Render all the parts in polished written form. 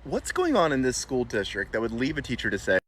What's going on in this school district that would leave a teacher to say,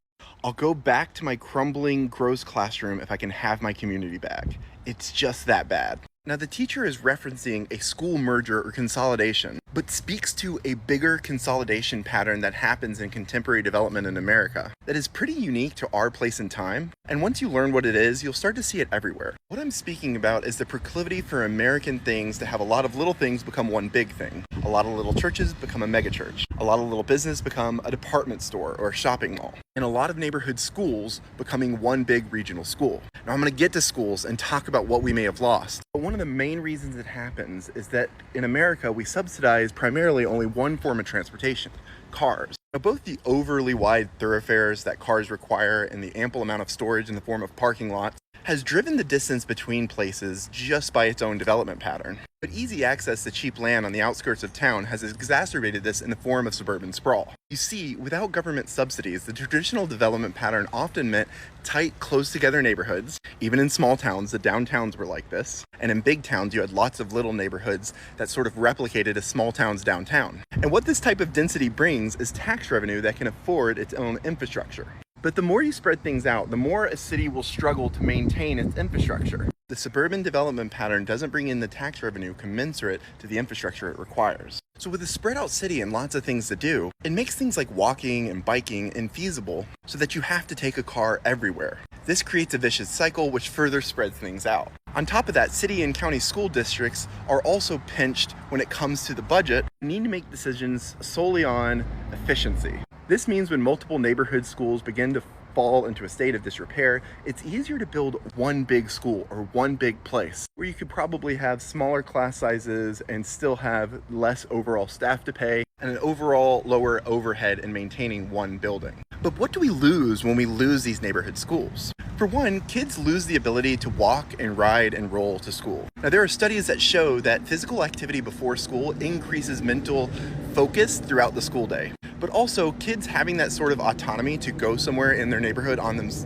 I'll go back to my crumbling, gross classroom if I can have my community back? It's just that bad. Now, the teacher is referencing a school merger or consolidation, but speaks to a bigger consolidation pattern that happens in contemporary development in America that is pretty unique to our place and time. And once you learn what it is, you'll start to see it everywhere. What I'm speaking about is the proclivity for American things to have a lot of little things become one big thing. A lot of little churches become a megachurch. A lot of little business become a department store or a shopping mall. And a lot of neighborhood schools becoming one big regional school. Now, I'm going to get to schools and talk about what we may have lost. But one of the main reasons it happens is that in America, we subsidize primarily only one form of transportation: cars. Now, both the overly wide thoroughfares that cars require and the ample amount of storage in the form of parking lots has driven the distance between places just by its own development pattern. But easy access to cheap land on the outskirts of town has exacerbated this in the form of suburban sprawl. You see, without government subsidies, the traditional development pattern often meant tight, close-together neighborhoods. Even in small towns, the downtowns were like this. And in big towns, you had lots of little neighborhoods that sort of replicated a small town's downtown. And what this type of density brings is tax revenue that can afford its own infrastructure. But the more you spread things out, the more a city will struggle to maintain its infrastructure. The suburban development pattern doesn't bring in the tax revenue commensurate to the infrastructure it requires. So with a spread out city and lots of things to do, it makes things like walking and biking infeasible so that you have to take a car everywhere. This creates a vicious cycle which further spreads things out. On top of that, city and county school districts are also pinched when it comes to the budget and need to make decisions solely on efficiency. This means when multiple neighborhood schools begin to fall into a state of disrepair, it's easier to build one big school or one big place where you could probably have smaller class sizes and still have less overall staff to pay and an overall lower overhead in maintaining one building. But what do we lose when we lose these neighborhood schools? For one, kids lose the ability to walk and ride and roll to school. Now, there are studies that show that physical activity before school increases mental focus throughout the school day. But also, kids having that sort of autonomy to go somewhere in their neighborhood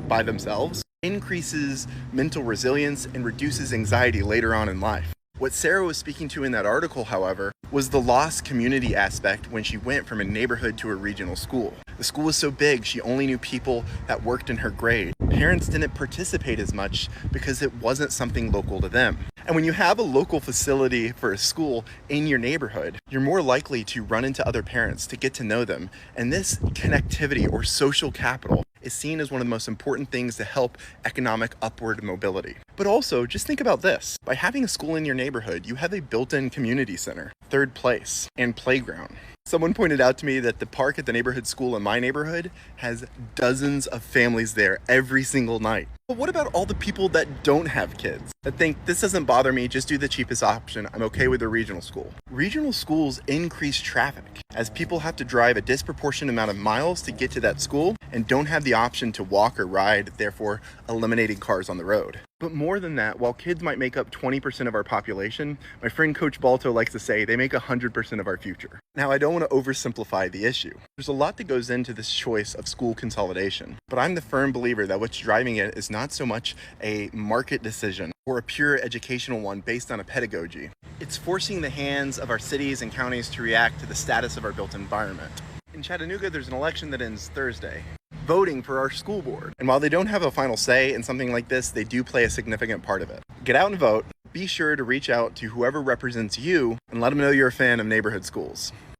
by themselves increases mental resilience and reduces anxiety later on in life. What Sarah was speaking to in that article, however, was the lost community aspect when she went from a neighborhood to a regional school. The school was so big, she only knew people that worked in her grade. Parents didn't participate as much because it wasn't something local to them. And when you have a local facility for a school in your neighborhood, you're more likely to run into other parents, to get to know them. And this connectivity or social capital is seen as one of the most important things to help economic upward mobility. But also, just think about this. By having a school in your neighborhood, you have a built-in community center, third place, and playground. Someone pointed out to me that the park at the neighborhood school in my neighborhood has dozens of families there every single night. But what about all the people that don't have kids, that think this doesn't bother me, just do the cheapest option, I'm okay with a regional school? Regional schools increase traffic as people have to drive a disproportionate amount of miles to get to that school and don't have the option to walk or ride, therefore eliminating cars on the road. But more than that, while kids might make up 20% of our population, my friend Coach Balto likes to say they make 100% of our future. Now, I don't want to oversimplify the issue. There's a lot that goes into this choice of school consolidation, but I'm the firm believer that what's driving it is not so much a market decision or a pure educational one based on a pedagogy. It's forcing the hands of our cities and counties to react to the status of our built environment. In Chattanooga, there's an election that ends Thursday, voting for our school board. And while they don't have a final say in something like this, they do play a significant part of it. Get out and vote. Be sure to reach out to whoever represents you and let them know you're a fan of neighborhood schools.